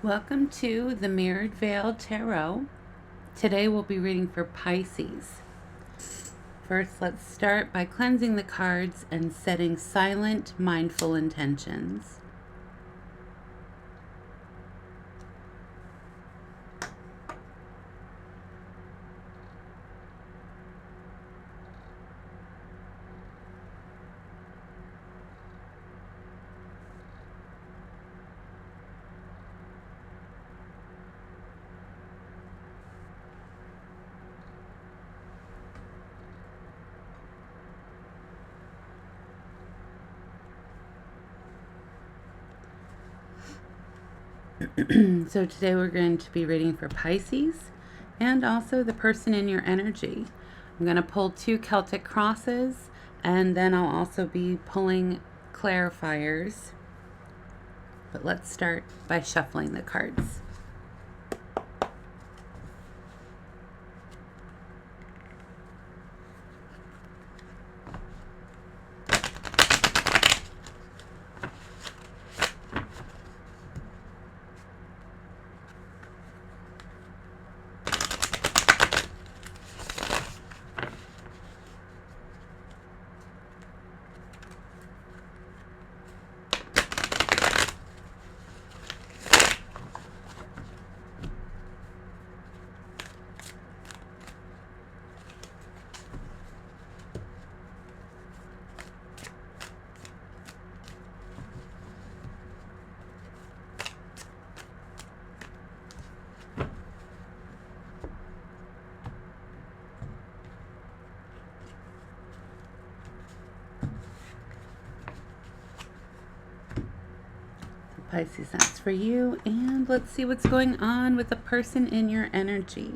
Welcome to the Mirrored Veil Tarot. Today we'll be reading for Pisces. First, let's start by cleansing the cards and setting silent, mindful intentions. So today we're going to be reading for Pisces and also the person in your energy. I'm going to pull 2 Celtic crosses, and then I'll also be pulling clarifiers. But let's start by shuffling the cards. Pisces, that's for you. And let's see what's going on with the person in your energy.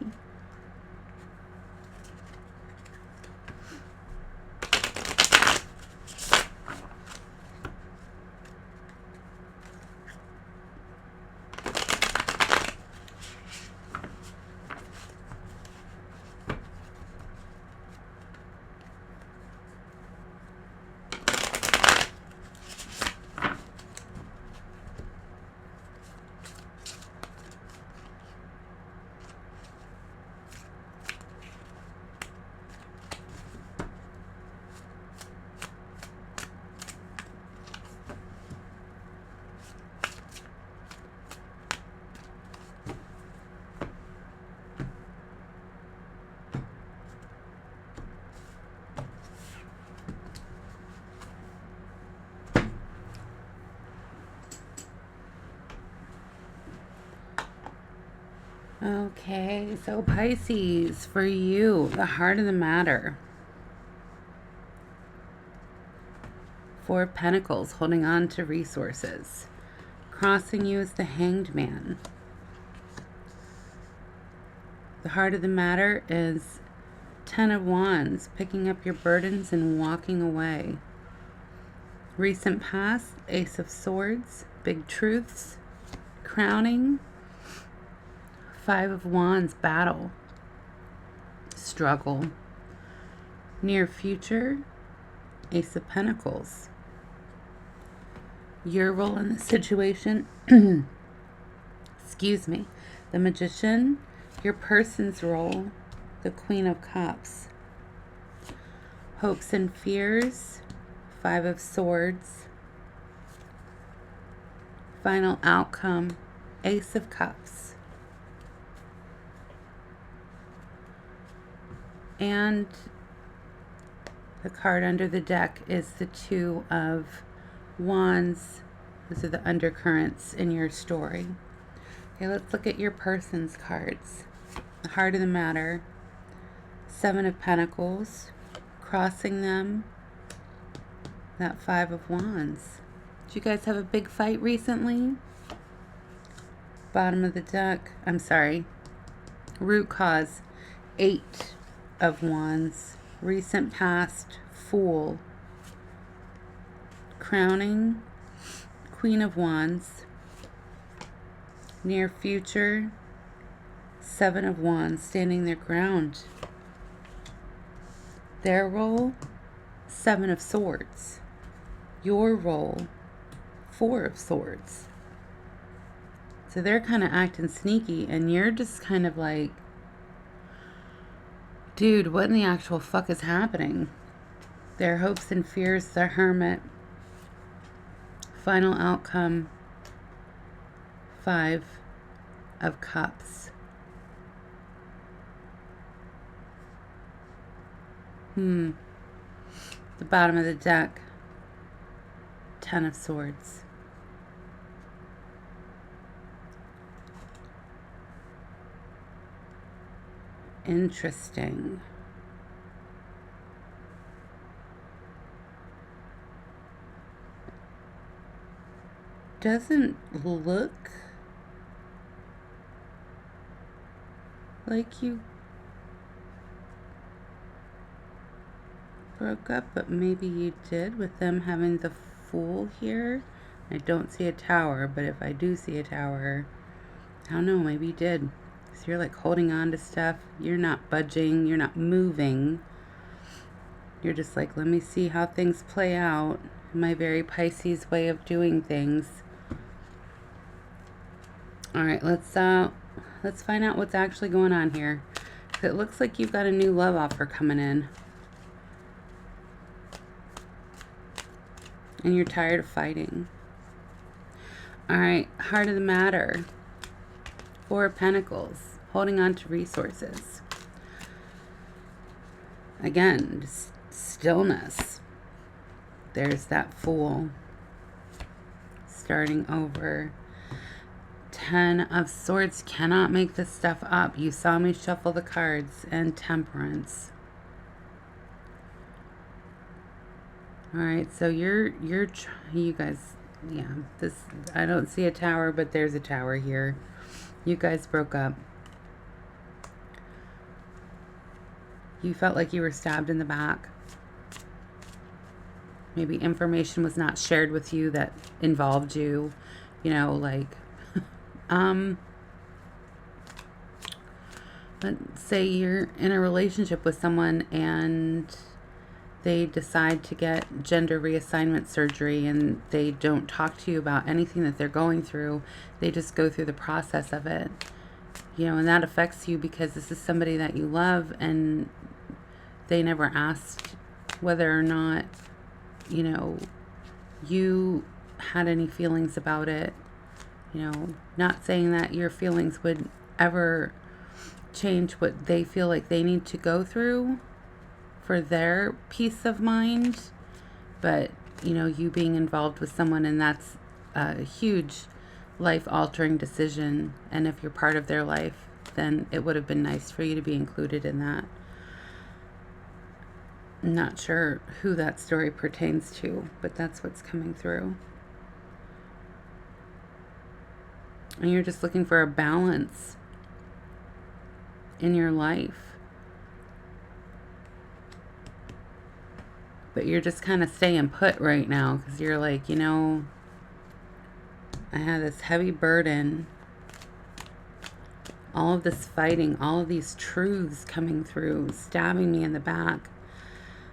Okay, so Pisces, for you, the heart of the matter. 4 of Pentacles, holding on to resources. Crossing you is the Hanged Man. The heart of the matter is 10 of Wands, picking up your burdens and walking away. Recent past, Ace of Swords, big truths, crowning. 5 of Wands, battle, struggle. Near future, Ace of Pentacles. Your role in the situation, excuse me, the Magician. Your person's role, the Queen of Cups. Hopes and fears, 5 of Swords. Final outcome, Ace of Cups. And the card under the deck is the 2 of Wands. Those are the undercurrents in your story. Okay, let's look at your person's cards. The heart of the matter, 7 of Pentacles, crossing them, that 5 of Wands. Did you guys have a big fight recently? Bottom of the deck, root cause, 8 of Wands. Recent past, Fool. Crowning, Queen of Wands. Near future, 7 of Wands, standing their ground. Their role, 7 of Swords. Your role, 4 of Swords. So they're kind of acting sneaky, and you're just kind of like, dude, what in the actual fuck is happening? Their hopes and fears, the Hermit. Final outcome, 5 of Cups. The bottom of the deck, 10 of Swords. Interesting. Doesn't look like you broke up, but maybe you did, with them having the Fool here. I don't see a Tower, but if I do see a Tower, I don't know, maybe you did. So you're like holding on to stuff. You're not budging. You're not moving. You're just like, let me see how things play out. My very Pisces way of doing things. All right, let's find out what's actually going on here. It looks like you've got a new love offer coming in. And you're tired of fighting. All right, heart of the matter. 4 of Pentacles, holding on to resources. Again, just stillness. There's that Fool. Starting over. 10 of Swords, cannot make this stuff up. You saw me shuffle the cards. And Temperance. All right, so you guys, yeah, this, I don't see a Tower, but there's a Tower here. You guys broke up. You felt like you were stabbed in the back. Maybe information was not shared with you that involved you, you know, like, let's say you're in a relationship with someone and they decide to get gender reassignment surgery and they don't talk to you about anything that they're going through. They just go through the process of it, you know, and that affects you because this is somebody that you love and they never asked whether or not, you know, you had any feelings about it. You know, not saying that your feelings would ever change what they feel like they need to go through for their peace of mind, but, you know, you being involved with someone, and that's a huge life-altering decision, and if you're part of their life, then it would have been nice for you to be included in that. I'm not sure who that story pertains to, but that's what's coming through. And you're just looking for a balance in your life. But you're just kind of staying put right now because you're like, you know, I have this heavy burden. All of this fighting, all of these truths coming through, stabbing me in the back.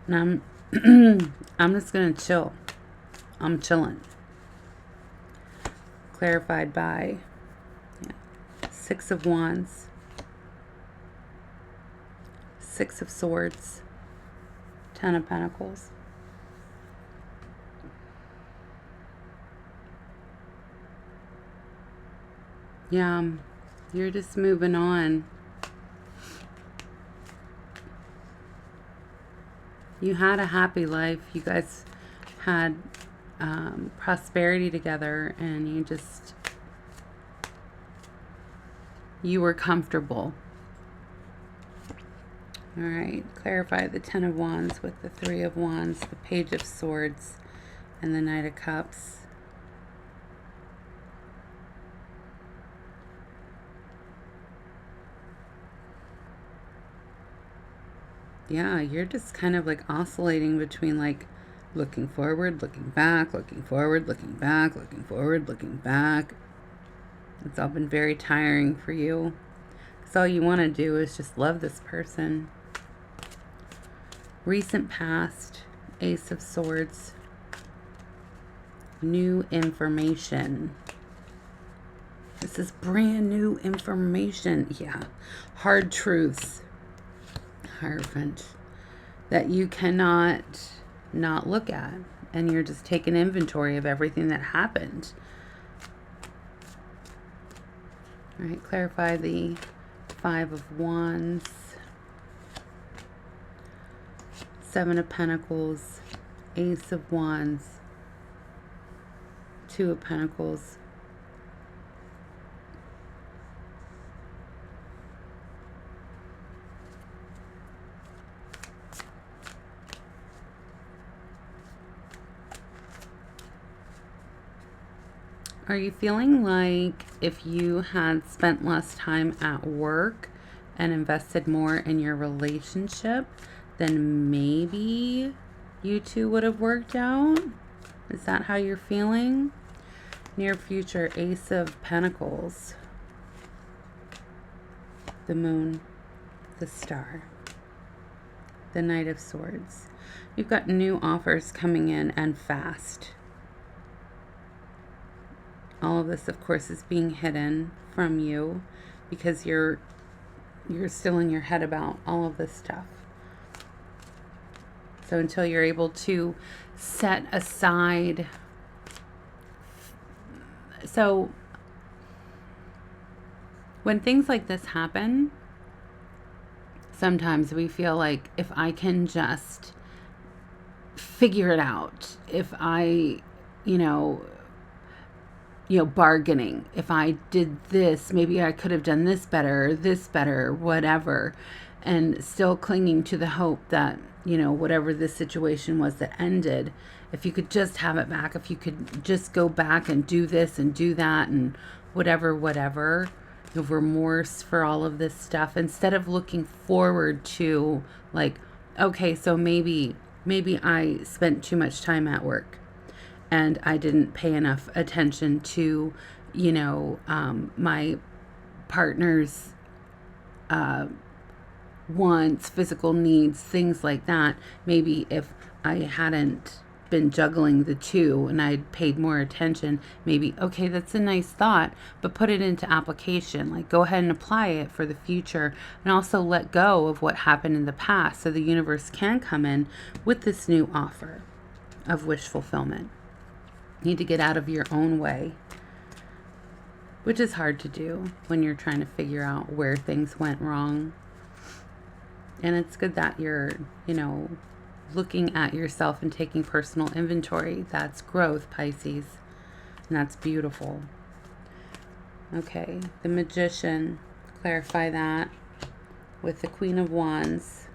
And I'm just going to chill. I'm chilling. Clarified by 6 of Wands, 6 of Swords, 10 of Pentacles. Yeah, you're just moving on. You had a happy life. You guys had prosperity together, and you were comfortable. All right, clarify the 10 of Wands with the 3 of Wands, the Page of Swords, and the Knight of Cups. Yeah, you're just kind of like oscillating between like looking forward, looking back, looking forward, looking back, looking forward, looking back. It's all been very tiring for you. Because all you want to do is just love this person. Recent past, Ace of Swords. New information. This is brand new information. Yeah. Hard truths. Hierophant. That you cannot not look at. And you're just taking inventory of everything that happened. All right. Clarify the 5 of Wands. 7 of Pentacles. Ace of Wands. 2 of Pentacles. Are you feeling like if you had spent less time at work and invested more in your relationship, then maybe you two would have worked out? Is that how you're feeling? Near future, Ace of Pentacles. The Moon. The Star. The Knight of Swords. You've got new offers coming in and fast. All of this, of course, is being hidden from you because you're still in your head about all of this stuff. So until you're able to set aside... So when things like this happen, sometimes we feel like if I can just figure it out, if I, bargaining. If I did this, maybe I could have done this better, whatever. And still clinging to the hope that, whatever this situation was that ended, if you could just have it back, if you could just go back and do this and do that and whatever, you have remorse for all of this stuff instead of looking forward to like, okay, so maybe I spent too much time at work. And I didn't pay enough attention to, my partner's wants, physical needs, things like that. Maybe if I hadn't been juggling the two and I'd paid more attention, maybe, okay, that's a nice thought, but put it into application. Like, go ahead and apply it for the future and also let go of what happened in the past so the universe can come in with this new offer of wish fulfillment. Need to get out of your own way, which is hard to do when you're trying to figure out where things went wrong. And it's good that you're, looking at yourself and taking personal inventory. That's growth, Pisces. And that's beautiful. Okay, the Magician. Clarify that with the Queen of Wands,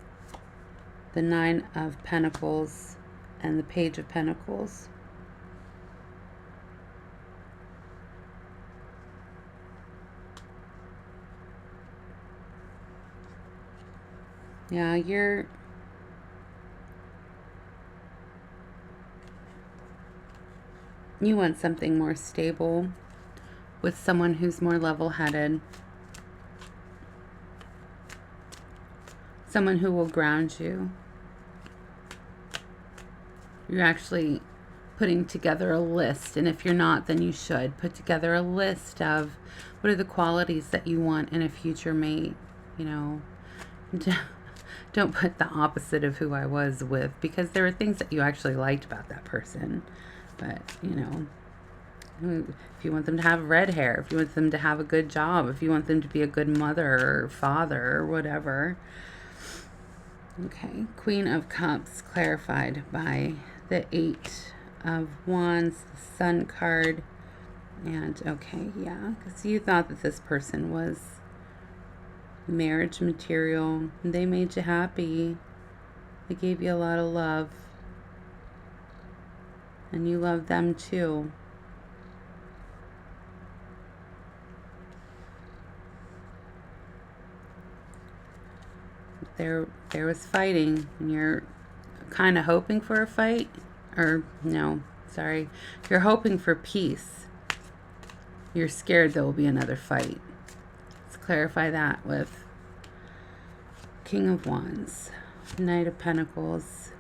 the 9 of Pentacles, and the Page of Pentacles. Yeah, you want something more stable with someone who's more level-headed. Someone who will ground you. You're actually putting together a list, and if you're not, then you should put together a list of what are the qualities that you want in a future mate. Don't put the opposite of who I was with, because there were things that you actually liked about that person. But, if you want them to have red hair, if you want them to have a good job, if you want them to be a good mother or father or whatever. Okay, Queen of Cups clarified by the 8 of Wands, the Sun card. And, okay, yeah, because you thought that this person was marriage material. They made you happy. They gave you a lot of love. And you love them too. There was fighting, and you're kind of hoping for a fight. Or, no, sorry. You're hoping for peace. You're scared there will be another fight. Clarify that with King of Wands, Knight of Pentacles,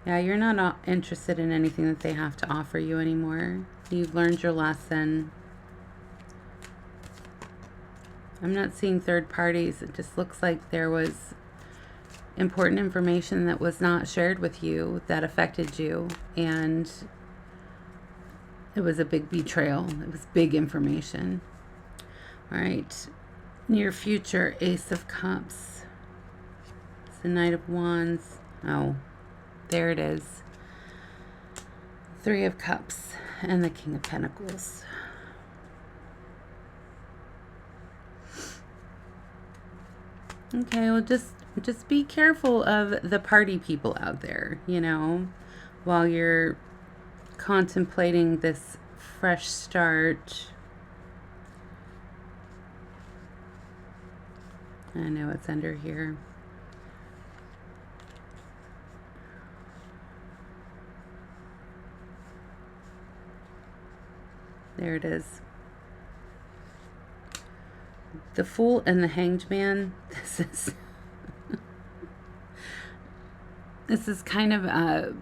Yeah, you're not interested in anything that they have to offer you anymore. You've learned your lesson. I'm not seeing third parties. It just looks like there was important information that was not shared with you that affected you, and it was a big betrayal. It was big information. All right. Near future, Ace of Cups. It's the Knight of Wands. Oh, there it is. Three of Cups and the King of Pentacles. Okay, well, just be careful of the party people out there, you know, while you're contemplating this fresh start. I know it's under here. There it is. The Fool and the Hanged Man. This is kind of a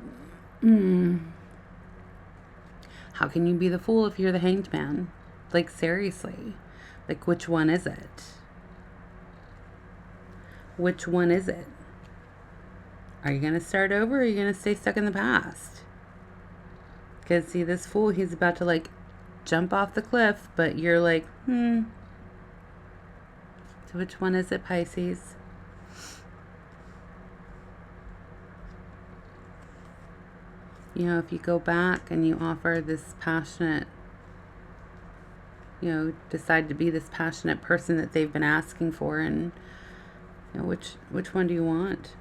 how can you be the fool if you're the hanged man? Like, seriously. Like, which one is it? Which one is it? Are you going to start over, or are you going to stay stuck in the past? Because, see, this fool, he's about to, like, jump off the cliff, but you're like, So which one is it, Pisces? You know, if you go back and you offer this passionate, you know, decide to be this passionate person that they've been asking for, and, you know, which one do you want?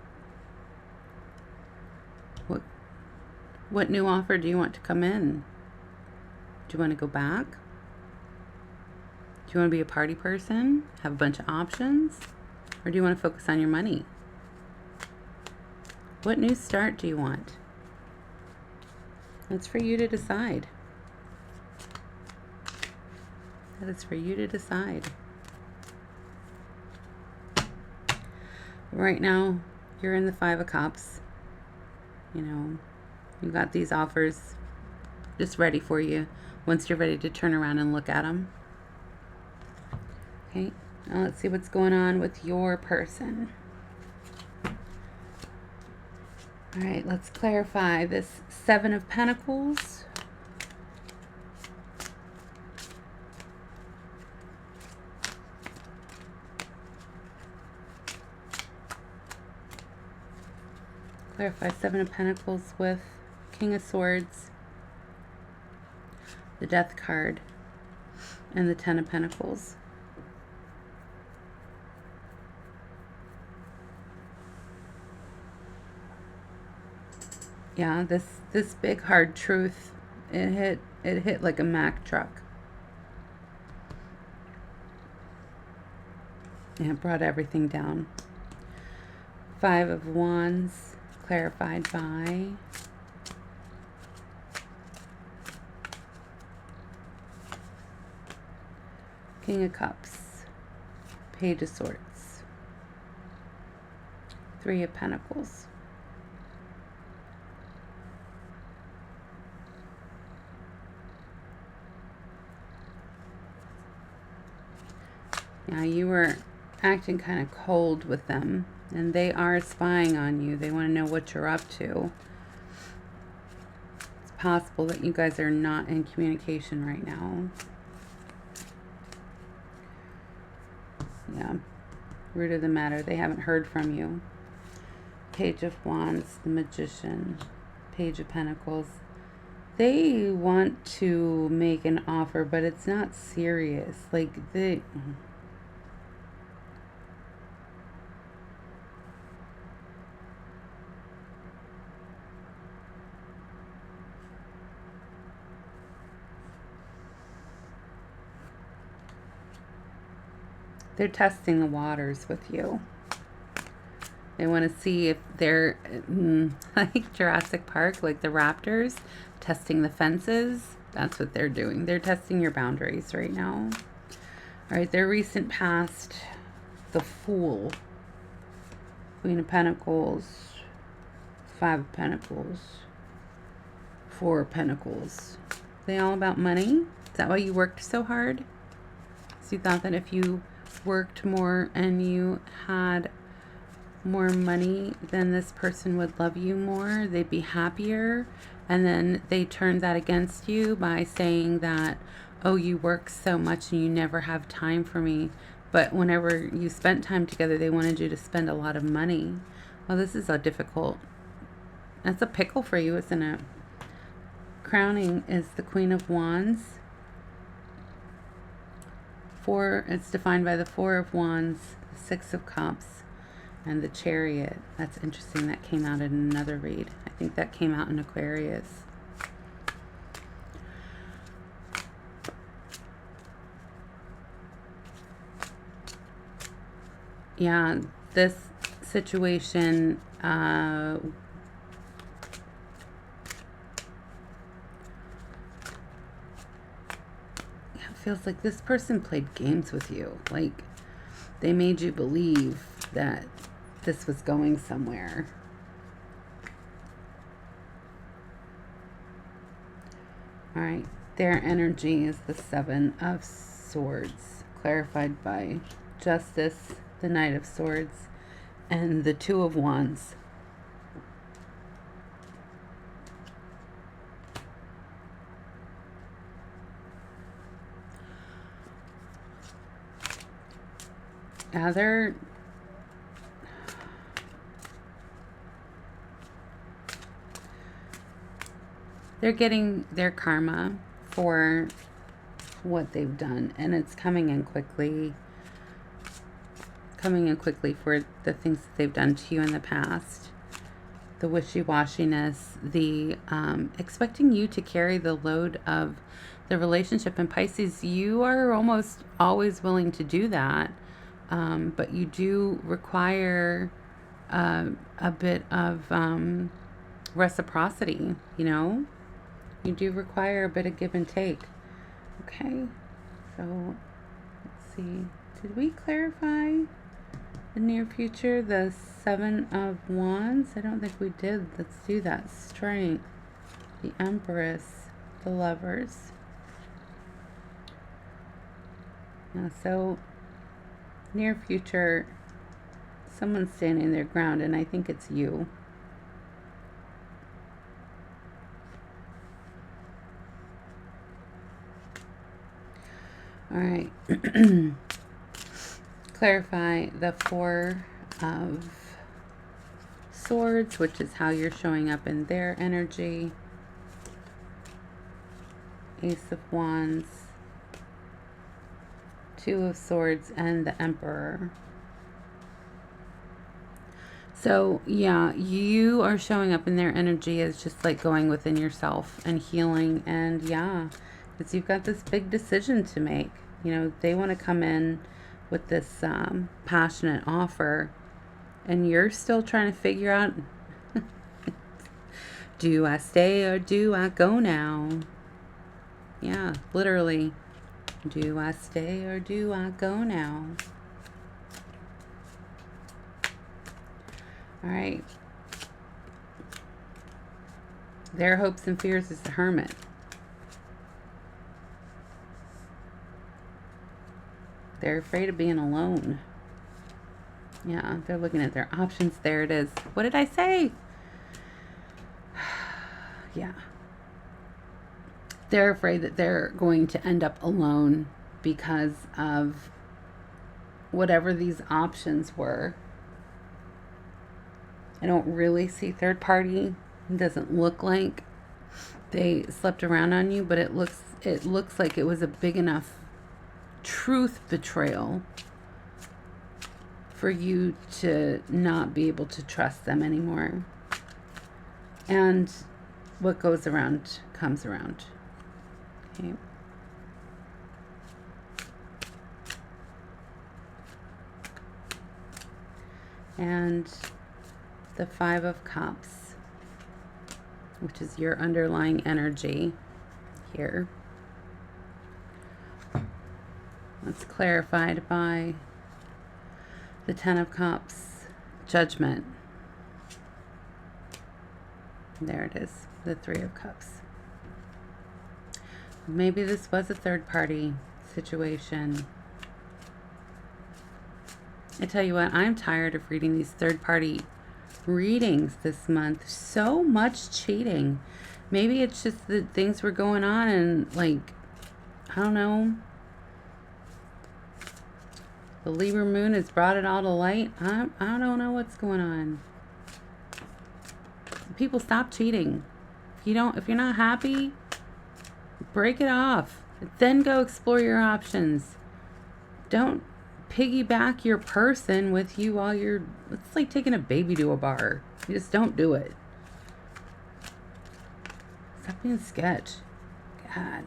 What new offer do you want to come in? Do you want to go back? Do you want to be a party person? Have a bunch of options? Or do you want to focus on your money? What new start do you want? That's for you to decide. That is for you to decide. Right now, you're in the Five of Cups. You know, you got these offers just ready for you once you're ready to turn around and look at them. Okay, now let's see what's going on with your person. All right, let's clarify this Seven of Pentacles. Clarify Seven of Pentacles with King of Swords, the Death card, and the Ten of Pentacles. Yeah, this big hard truth, it hit like a Mack truck. And it brought everything down. Five of Wands, clarified by King of Cups, Page of Swords, Three of Pentacles. Now, you were acting kind of cold with them, and they are spying on you. They want to know what you're up to. It's possible that you guys are not in communication right now. Yeah, root of the matter, they haven't heard from you. Page of Wands, the Magician, Page of Pentacles. They want to make an offer, but it's not serious. Like, they're testing the waters with you. They want to see if they're like Jurassic Park, like the raptors, testing the fences. That's what they're doing. They're testing your boundaries right now. All right, their recent past, the Fool, Queen of Pentacles, Five of Pentacles. Four of Pentacles. Are they all about money? Is that why you worked so hard? So you thought that if you worked more and you had more money, then this person would love you more, they'd be happier, and then they turned that against you by saying that, oh, you work so much and you never have time for me. But whenever you spent time together, they wanted you to spend a lot of money. Well, this is a difficult, that's a pickle for you, isn't it? Crowning is the Queen of Wands. It's defined by the Four of Wands, the Six of Cups, and the Chariot. That's interesting. That came out in another read. I think that came out in Aquarius. Yeah, this situation, feels like this person played games with you. Like, they made you believe that this was going somewhere. All right, their energy is the Seven of Swords, clarified by Justice, the Knight of Swords, and the Two of Wands. Yeah, they're getting their karma for what they've done, and it's coming in quickly for the things that they've done to you in the past. The wishy-washiness, the expecting you to carry the load of the relationship. In Pisces, you are almost always willing to do that, but you do require a bit of reciprocity, you know? You do require a bit of give and take. Okay, so let's see. Did we clarify the near future? The Seven of Wands? I don't think we did. Let's do that. Strength, the Empress, the Lovers. Yeah, so near future, someone's standing their ground, and I think it's you. All right. Clarify the Four of Swords, which is how you're showing up in their energy. Ace of Wands, Two of Swords, and the Emperor. So, yeah, you are showing up in their energy as just like going within yourself and healing. And yeah, because you've got this big decision to make. You know, they want to come in with this passionate offer, and you're still trying to figure out, do I stay or do I go now? Yeah, literally. Do I stay or do I go now? All right. Their hopes and fears is the Hermit. They're afraid of being alone. Yeah, they're looking at their options. There it is. What did I say? Yeah. They're afraid that they're going to end up alone because of whatever these options were. I don't really see third party. It doesn't look like they slept around on you, but it looks like it was a big enough truth betrayal for you to not be able to trust them anymore. And what goes around comes around. Okay. And the Five of Cups, which is your underlying energy here. That's clarified by the Ten of Cups, Judgment. There it is, the Three of Cups. Maybe this was a third-party situation. I tell you what, I'm tired of reading these third-party readings this month. So much cheating. Maybe it's just that things were going on and, like, I don't know, the Libra moon has brought it all to light. I don't know what's going on. People, stop cheating. If you're not happy, break it off. Then go explore your options. Don't piggyback your person with you while you're, it's like taking a baby to a bar. You just don't do it. Stop being sketch. God.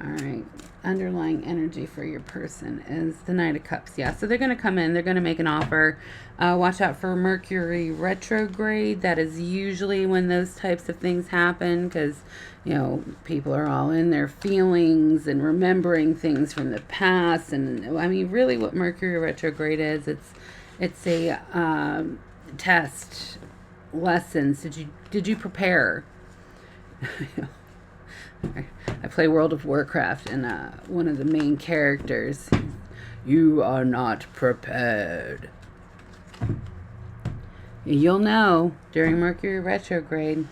All right. Underlying energy for your person is the Knight of Cups. Yeah, so they're going to come in. They're going to make an offer. Watch out for Mercury retrograde. That is usually when those types of things happen because, you know, people are all in their feelings and remembering things from the past. And, I mean, really what Mercury retrograde is, it's a test, lessons. Did you prepare? I play World of Warcraft, and one of the main characters, you are not prepared. You'll know during Mercury retrograde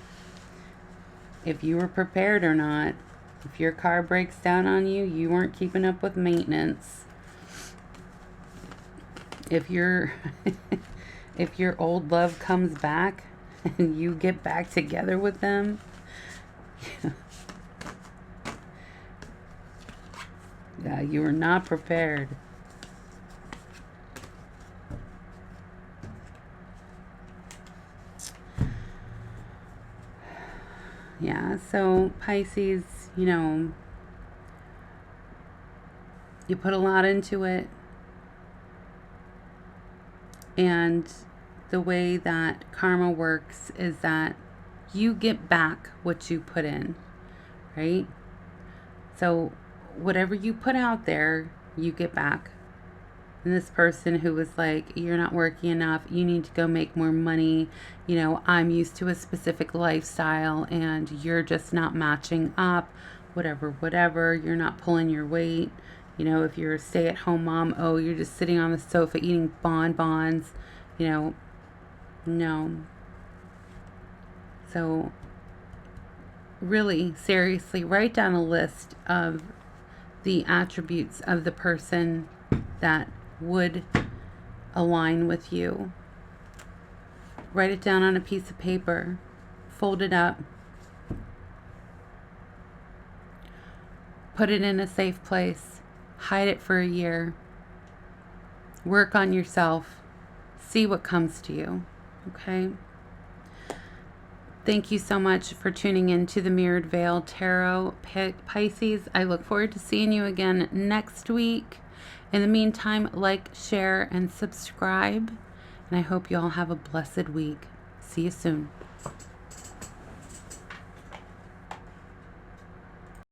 if you were prepared or not. If your car breaks down on you, you weren't keeping up with maintenance. If your old love comes back and you get back together with them, yeah, you were not prepared. Yeah, so Pisces, you know, you put a lot into it. And the way that karma works is that you get back what you put in, right? So whatever you put out there, you get back. And this person who was like, you're not working enough, you need to go make more money, you know, I'm used to a specific lifestyle and you're just not matching up, whatever, you're not pulling your weight. You know, if you're a stay-at-home mom, oh, you're just sitting on the sofa eating bonbons, you know, no. So really, seriously, write down a list of the attributes of the person that would align with you. Write it down on a piece of paper. Fold it up. Put it in a safe place. Hide it for a year. Work on yourself. See what comes to you. Okay? Thank you so much for tuning in to the Mirrored Veil Tarot Pisces. I look forward to seeing you again next week. In the meantime, like, share, and subscribe. And I hope you all have a blessed week. See you soon.